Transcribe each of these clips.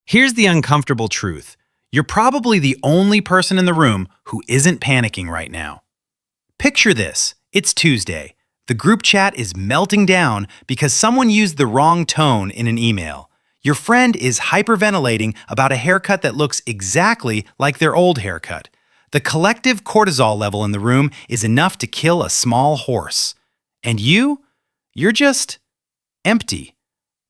Here's the uncomfortable truth. You're probably the only person in the room who isn't panicking right now. Picture this. It's Tuesday. The group chat is melting down because someone used the wrong tone in an email. Your friend is hyperventilating about a haircut that looks exactly like their old haircut. The collective cortisol level in the room is enough to kill a small horse. And you're just empty.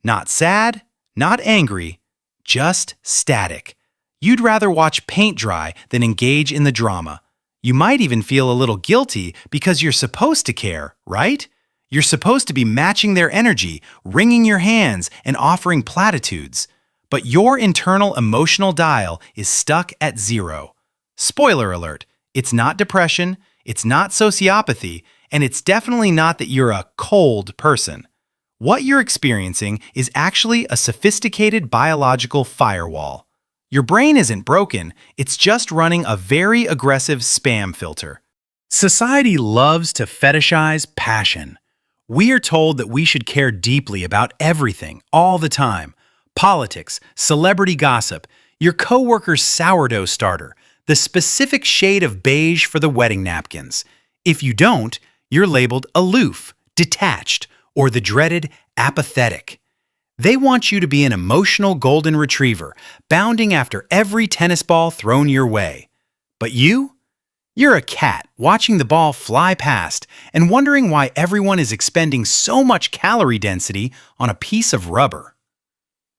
Not sad, not angry, just static. You'd rather watch paint dry than engage in the drama. You might even feel a little guilty because you're supposed to care, right? You're supposed to be matching their energy, wringing your hands, and offering platitudes. But your internal emotional dial is stuck at 0. Spoiler alert, it's not depression, it's not sociopathy, and it's definitely not that you're a cold person. What you're experiencing is actually a sophisticated biological firewall. Your brain isn't broken, it's just running a very aggressive spam filter. Society loves to fetishize passion. We are told that we should care deeply about everything, all the time. Politics, celebrity gossip, your coworker's sourdough starter, the specific shade of beige for the wedding napkins. If you don't, you're labeled aloof, detached, or the dreaded apathetic. They want you to be an emotional golden retriever, bounding after every tennis ball thrown your way. But you're a cat watching the ball fly past and wondering why everyone is expending so much calorie density on a piece of rubber.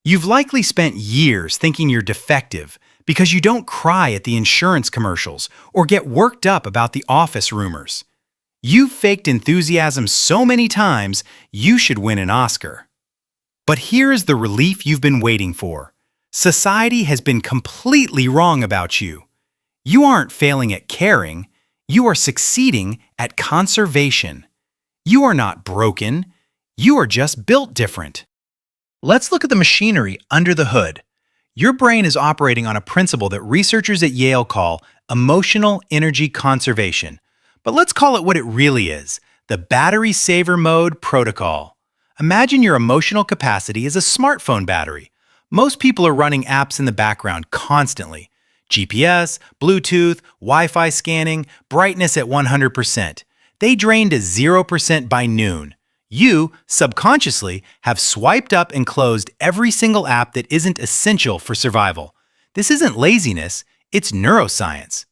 You've likely spent years thinking you're defective because you don't cry at the insurance commercials or get worked up about the office rumors. You've faked enthusiasm so many times, you should win an Oscar. But here is the relief you've been waiting for. Society has been completely wrong about you. You aren't failing at caring, you are succeeding at conservation. You are not broken, you are just built different. Let's look at the machinery under the hood. Your brain is operating on a principle that researchers at Yale call emotional energy conservation. But let's call it what it really is, the battery saver mode protocol. Imagine your emotional capacity is a smartphone battery. Most people are running apps in the background constantly. GPS, Bluetooth, Wi-Fi scanning, brightness at 100%. They drain to 0% by noon. You, subconsciously, have swiped up and closed every single app that isn't essential for survival. This isn't laziness, it's neuroscience.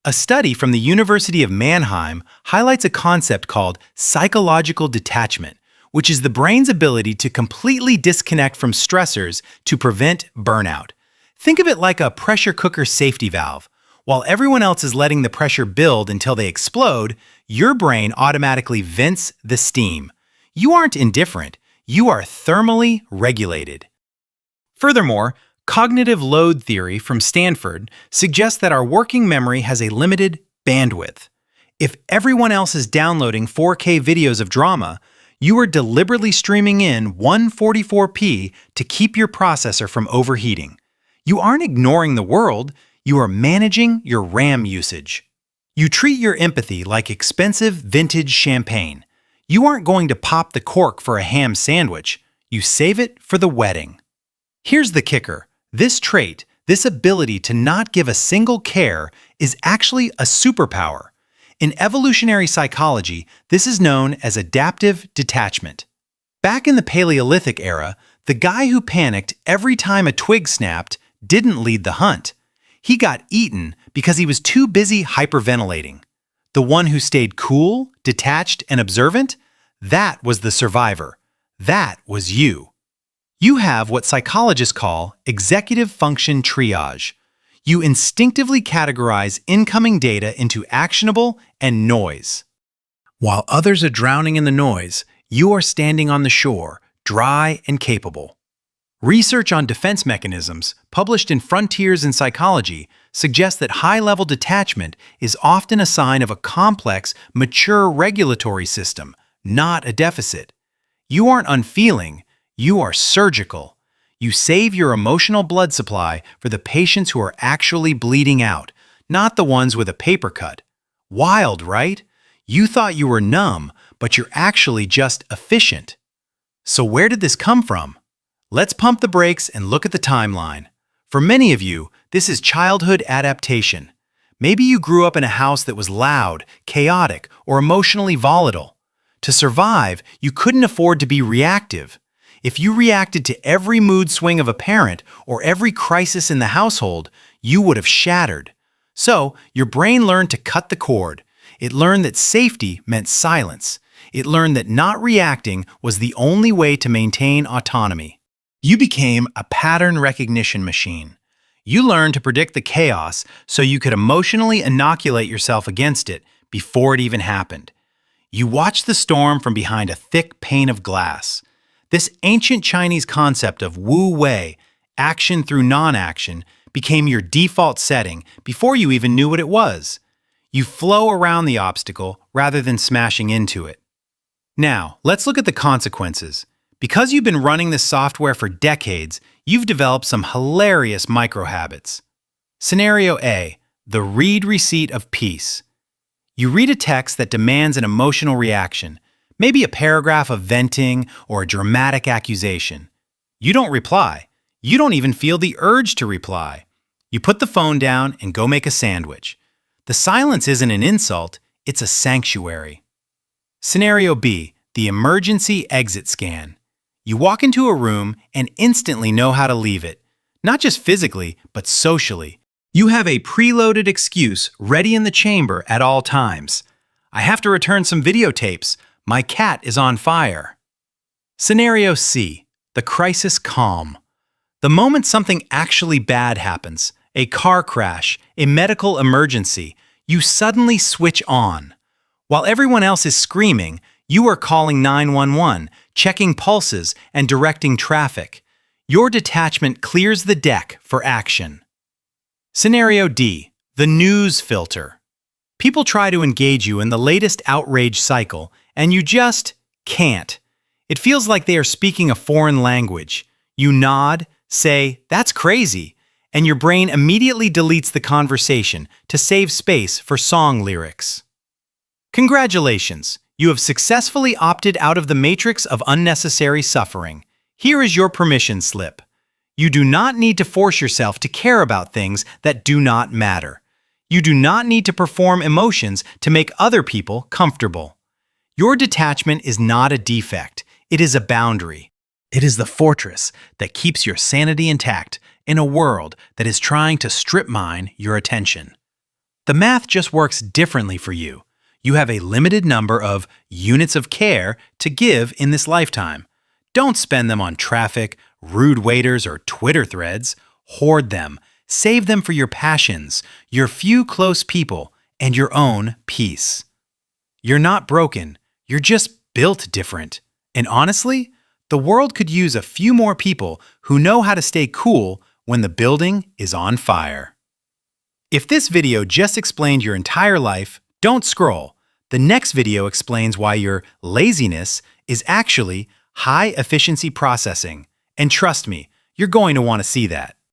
A study from the University of Mannheim highlights a concept called psychological detachment, which is the brain's ability to completely disconnect from stressors to prevent burnout. Think of it like a pressure cooker safety valve. While everyone else is letting the pressure build until they explode, your brain automatically vents the steam. You aren't indifferent, you are thermally regulated. Furthermore, cognitive load theory from Stanford suggests that our working memory has a limited bandwidth. If everyone else is downloading 4K videos of drama, you are deliberately streaming in 144p to keep your processor from overheating. You aren't ignoring the world, you are managing your RAM usage. You treat your empathy like expensive vintage champagne. You aren't going to pop the cork for a ham sandwich, you save it for the wedding. Here's the kicker. This trait, this ability to not give a single care, is actually a superpower. In evolutionary psychology, this is known as adaptive detachment. Back in the Paleolithic era, the guy who panicked every time a twig snapped didn't lead the hunt. He got eaten because he was too busy hyperventilating. The one who stayed cool, detached, and observant, that was the survivor. That was you. You have what psychologists call executive function triage. You instinctively categorize incoming data into actionable and noise. While others are drowning in the noise, you are standing on the shore, dry and capable. Research on defense mechanisms, published in Frontiers in Psychology, suggests that high-level detachment is often a sign of a complex, mature regulatory system, not a deficit. You aren't unfeeling, you are surgical. You save your emotional blood supply for the patients who are actually bleeding out, not the ones with a paper cut. Wild, right? You thought you were numb, but you're actually just efficient. So where did this come from? Let's pump the brakes and look at the timeline. For many of you, this is childhood adaptation. Maybe you grew up in a house that was loud, chaotic, or emotionally volatile. To survive, you couldn't afford to be reactive. If you reacted to every mood swing of a parent or every crisis in the household, you would have shattered. So, your brain learned to cut the cord. It learned that safety meant silence. It learned that not reacting was the only way to maintain autonomy. You became a pattern recognition machine. You learned to predict the chaos so you could emotionally inoculate yourself against it before it even happened. You watched the storm from behind a thick pane of glass. This ancient Chinese concept of wu wei, action through non-action, became your default setting before you even knew what it was. You flow around the obstacle rather than smashing into it. Now, let's look at the consequences. Because you've been running this software for decades, you've developed some hilarious micro-habits. Scenario A, the read receipt of peace. You read a text that demands an emotional reaction, maybe a paragraph of venting or a dramatic accusation. You don't reply. You don't even feel the urge to reply. You put the phone down and go make a sandwich. The silence isn't an insult, it's a sanctuary. Scenario B, the emergency exit scan. You walk into a room and instantly know how to leave it, not just physically, but socially. You have a preloaded excuse ready in the chamber at all times. I have to return some videotapes. My cat is on fire. Scenario C, the crisis calm. The moment something actually bad happens, a car crash, a medical emergency, you suddenly switch on. While everyone else is screaming, you are calling 911, checking pulses, and directing traffic. Your detachment clears the deck for action. Scenario D, the news filter. People try to engage you in the latest outrage cycle, and you just can't. It feels like they are speaking a foreign language. You nod, say, "That's crazy," and your brain immediately deletes the conversation to save space for song lyrics. Congratulations! You have successfully opted out of the matrix of unnecessary suffering. Here is your permission slip. You do not need to force yourself to care about things that do not matter. You do not need to perform emotions to make other people comfortable. Your detachment is not a defect. It is a boundary. It is the fortress that keeps your sanity intact in a world that is trying to strip mine your attention. The math just works differently for you. You have a limited number of units of care to give in this lifetime. Don't spend them on traffic, rude waiters, or Twitter threads. Hoard them. Save them for your passions, your few close people, and your own peace. You're not broken. You're just built different. And honestly, the world could use a few more people who know how to stay cool when the building is on fire. If this video just explained your entire life, don't scroll. The next video explains why your laziness is actually high-efficiency processing. And trust me, you're going to want to see that.